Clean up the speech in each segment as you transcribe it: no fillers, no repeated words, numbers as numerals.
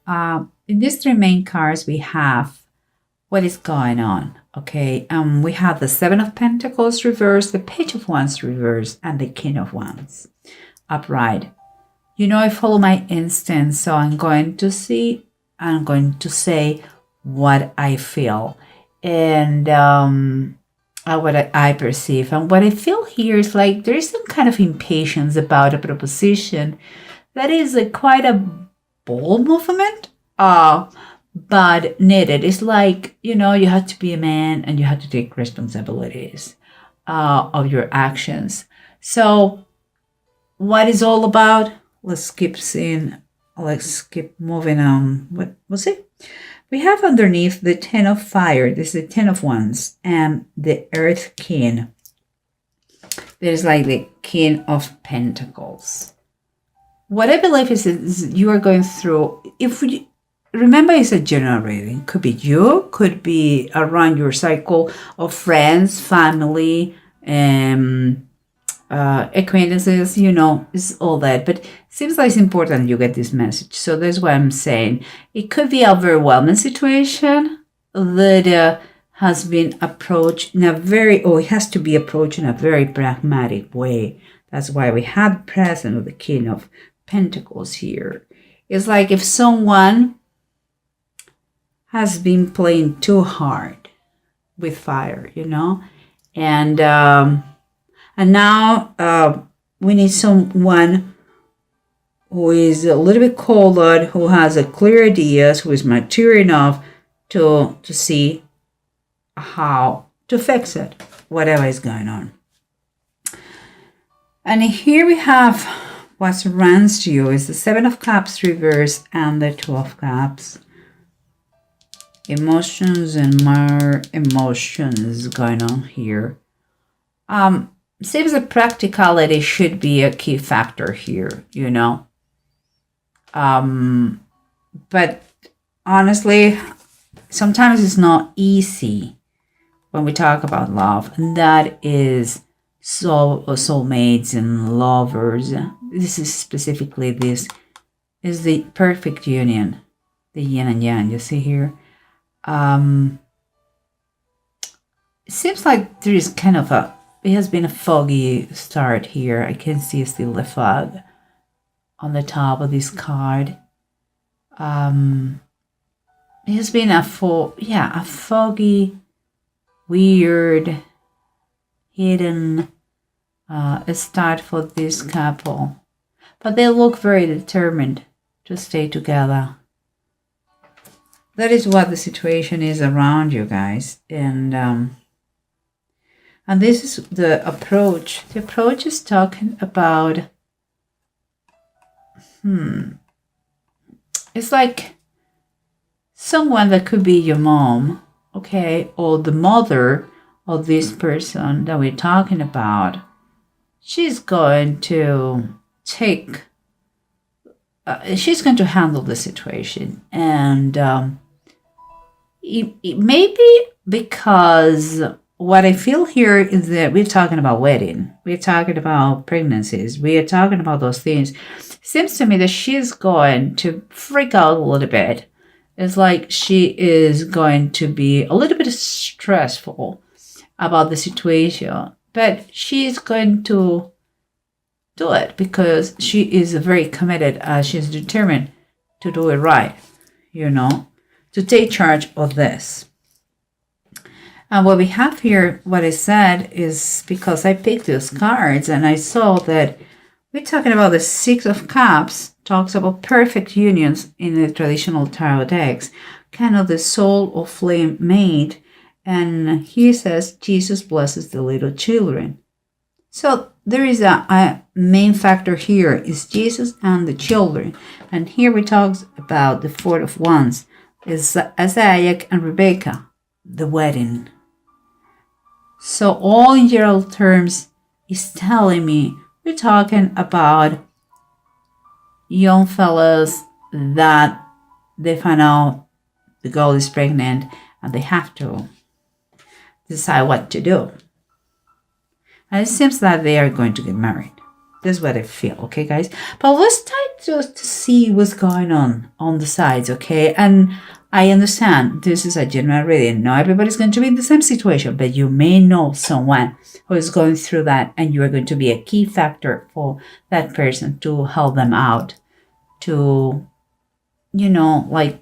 In these three main cards, we have what is going on. Okay, we have the Seven of Pentacles reversed, the Page of Wands reversed, and the King of Wands upright. You know, I follow my instinct, so I'm going to say what I feel and what I perceive. And what I feel here is like there is some kind of impatience about a proposition that is quite a bold movement, but needed. It's like, you know, you have to be a man and you have to take responsibilities of your actions. So what is all about? Let's keep moving on. What was it? We have underneath the Ten of Fire. This is the Ten of Wands and the Earth King. There's like the King of Pentacles. What I believe is you are going through, remember, it's a general reading. Could be you, could be around your cycle of friends, family, acquaintances, you know, it's all that. But it seems like it's important you get this message. So that's why I'm saying it could be a overwhelming situation that has been approached in a it has to be approached in a very pragmatic way. That's why we have the presence of the King of Pentacles here. It's like if someone has been playing too hard with fire, you know, and now we need someone who is a little bit colder, who has a clear ideas, who is mature enough to see how to fix it, whatever is going on. And here we have what surrounds you is the Seven of Cups reversed and the Two of Cups. Emotions and more emotions going on here. Seems that practicality should be a key factor here, you know. But honestly, sometimes it's not easy when we talk about love, and that is soulmates and lovers. This is specifically, this is the perfect union, the yin and yang, you see here. It seems like there is kind of it has been a foggy start here. I can see still the fog on the top of this card. It has been a foggy, weird, hidden start for this couple. But they look very determined to stay together. That is what the situation is around you guys. And this is the approach. The approach is talking about, it's like someone that could be your mom, okay, or the mother of this person that we're talking about. She's going to she's going to handle the situation. And it may be because what I feel here is that we're talking about wedding. We're talking about pregnancies. We are talking about those things. It seems to me that she's going to freak out a little bit. It's like she is going to be a little bit stressful about the situation. But she's going to do it because she is very committed. She's determined to do it right, you know, to take charge of this. And what we have here, what I said is because I picked those cards and I saw that we're talking about the Six of Cups, talks about perfect unions in the traditional tarot decks, kind of the soul or flame mate. And he says, Jesus blesses the little children. So there is a main factor here is Jesus and the children. And here we talk about the Four of Wands, is Isaac and Rebecca, the wedding. So all in general terms is telling me we're talking about young fellas that they find out the girl is pregnant and they have to decide what to do. And it seems that they are going to get married. This is what I feel, okay, guys? But let's try to see what's going on the sides, okay? And I understand this is a general reading. Not everybody's going to be in the same situation, but you may know someone who is going through that, and you are going to be a key factor for that person to help them out, to, like,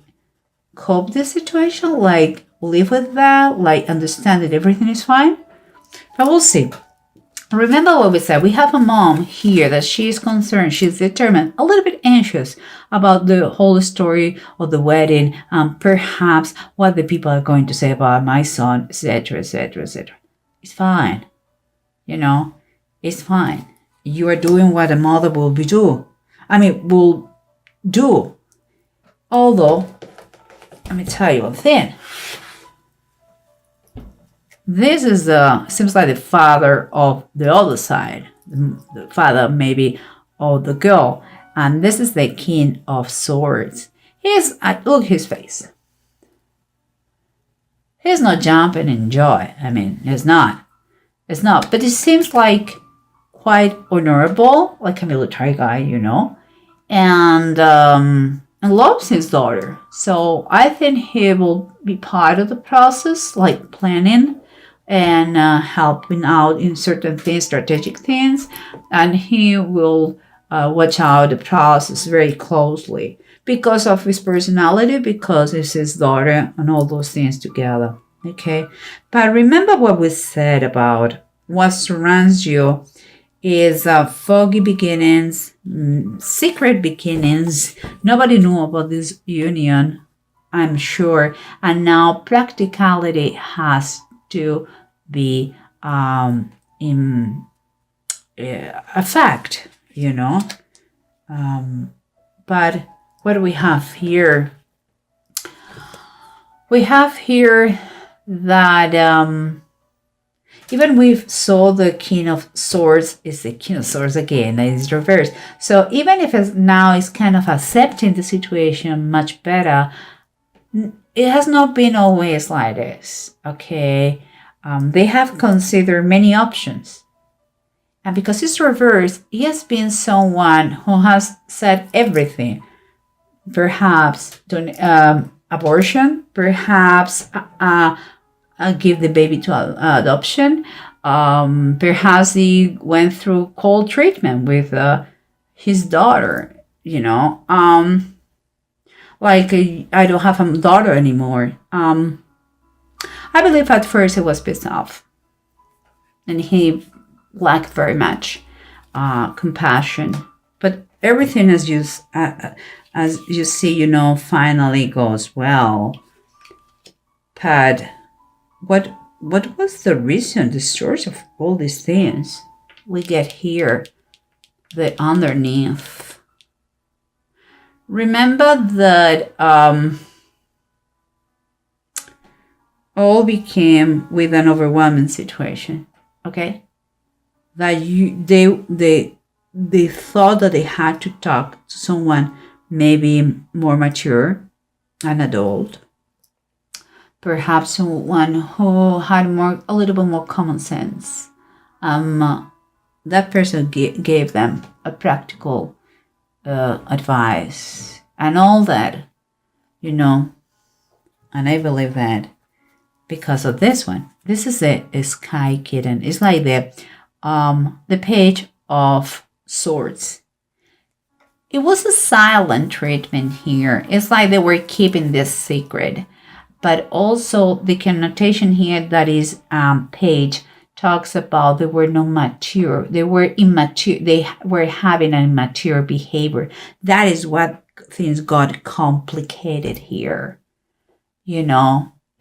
cope the situation, like, live with that, like, understand that everything is fine. But we'll see. Remember what we said. We have a mom here that she is concerned, she's determined, a little bit anxious about the whole story of the wedding, perhaps what the people are going to say about my son, etc., etc., etc. It's fine. It's fine. You are doing what a mother will do. Although, let me tell you one thing. This is seems like the father of the other side, the father maybe of the girl, and this is the King of Swords. Look his face. He's not jumping in joy. He's not. It's not. But it seems like quite honorable, like a military guy, and loves his daughter. So I think he will be part of the process, like planning and helping out in certain things, strategic things, and he will watch out the process very closely because of his personality, because it's his daughter, and all those things together. Okay, but remember what we said about what surrounds you is foggy beginnings, secret beginnings. Nobody knew about this union, I'm sure, and now practicality has to be in a fact, but what do we have here? We have here that even we saw the King of Swords is the King of Swords again, and it's reversed. So even if now it's kind of accepting the situation much better, it has not been always like this, okay? They have considered many options. And because it's reversed, he has been someone who has said everything. Perhaps abortion, perhaps give the baby to adoption. Perhaps he went through cold treatment with his daughter, like I don't have a daughter anymore. I believe at first he was pissed off, and he lacked very much compassion. But everything, as you see, finally goes well. But what was the reason, the source of all these things? We get here the underneath. Remember that all became with an overwhelming situation, okay? That they thought that they had to talk to someone maybe more mature, an adult, perhaps someone who had a little bit more common sense. That person gave them a practical advice and all that, and I believe that because of this one. This is a Sky Kitten. It's like the Page of Swords. It was a silent treatment here. It's like they were keeping this secret. But also the connotation here that is Page talks about they were not mature. They were immature. They were having an immature behavior. That is what things got complicated here.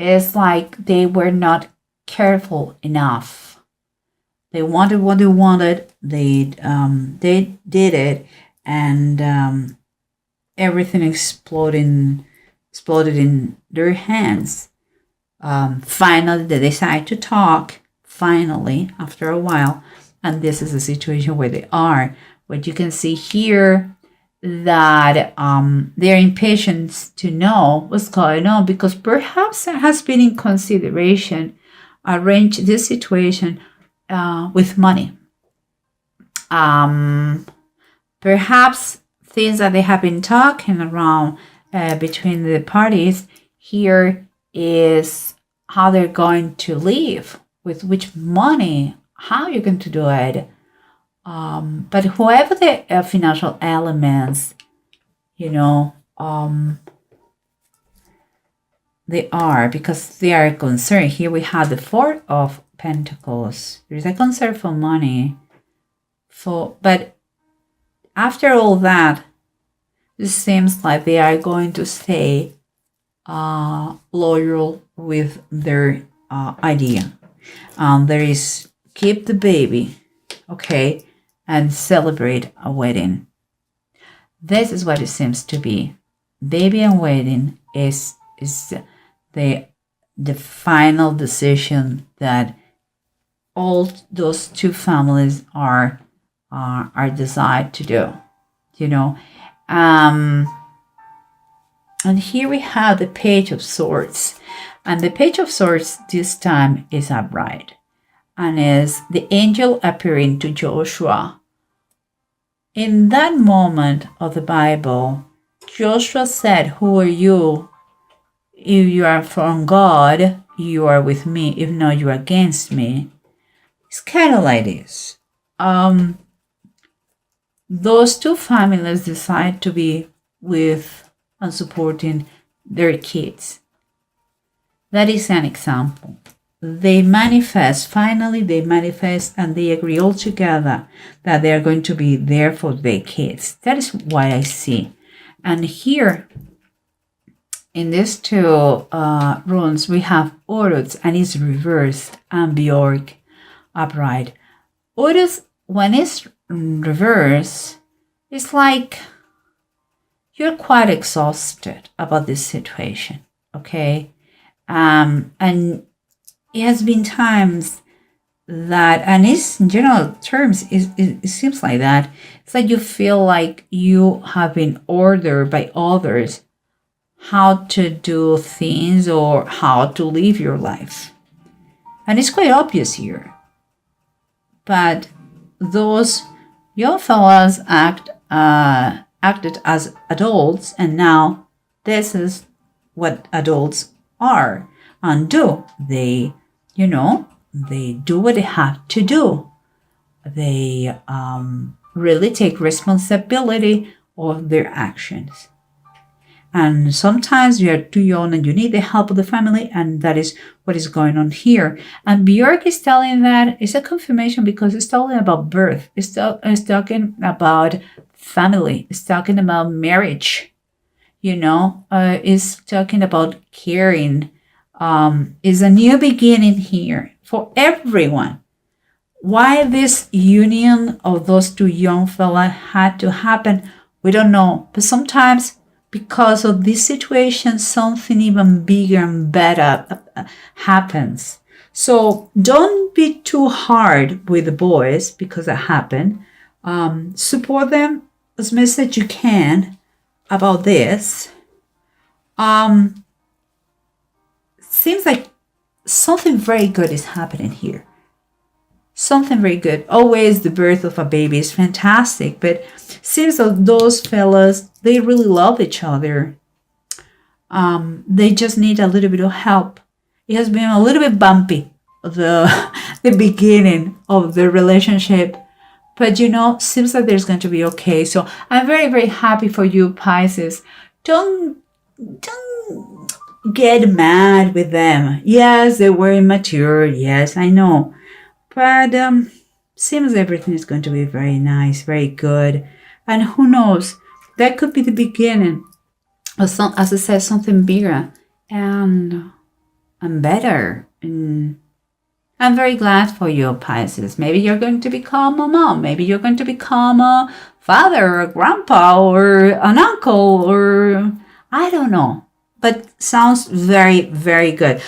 It's like they were not careful enough. They wanted what they wanted. They did it, and everything exploded in their hands. Finally, they decide to talk. Finally, after a while, and this is the situation where they are. What you can see here, that they're impatient to know what's going on, because perhaps there has been in consideration arrange this situation with money. Um, Perhaps things that they have been talking around between the parties here is how they're going to live, with which money, how you're going to do it. But whoever the financial elements, they are, because they are concerned. Here we have the Four of Pentacles. There is a concern for money. But after all that, it seems like they are going to stay loyal with their idea. There is keep the baby, okay, and celebrate a wedding. This is what it seems to be. Baby and wedding is the final decision that all those two families are decided to do, and here we have the Page of Swords, and the Page of Swords this time is upright, and is the angel appearing to Joshua. In that moment of the Bible, Joshua said, "Who are you? If you are from God, you are with me. If not, you are against me." It's kind of like this. Those two families decide to be with and supporting their kids. That is an example. They manifest, and they agree all together that they are going to be there for their kids. That is what I see. And here, in these two runes, we have Horus, and it's reversed, and Bjork upright. Horus, when it's reversed, it's like you're quite exhausted about this situation, okay? And it has been times that, and it's in general terms, it seems like that. It's like you feel like you have been ordered by others how to do things or how to live your life. And it's quite obvious here. But those young fellas acted as adults, and now this is what adults are and do. They do what they have to do. They really take responsibility of their actions. And sometimes you are too young and you need the help of the family, and that is what is going on here. And Björk is telling that it's a confirmation because it's talking about birth. It's talking about family. It's talking about marriage. It's talking about caring. Is a new beginning here for everyone. Why this union of those two young fellas had to happen, we don't know. But sometimes, because of this situation, something even bigger and better happens. So don't be too hard with the boys because that happened. Support them as much as you can about this. Seems like something very good is happening here. Something very good. Always the birth of a baby is fantastic, but seems like those fellas, they really love each other. They just need a little bit of help. It has been a little bit bumpy, the beginning of the relationship, but seems like there's going to be okay. So I'm very, very happy for you, Pisces. Don't get mad with them. Yes, they were immature. Yes, I know. But seems everything is going to be very nice, very good. And who knows, that could be the beginning of some, as I said, something bigger and better. And I'm very glad for you, Pisces. Maybe you're going to become a mom. Maybe you're going to become a father or a grandpa or an uncle, or I don't know. But sounds very, very good.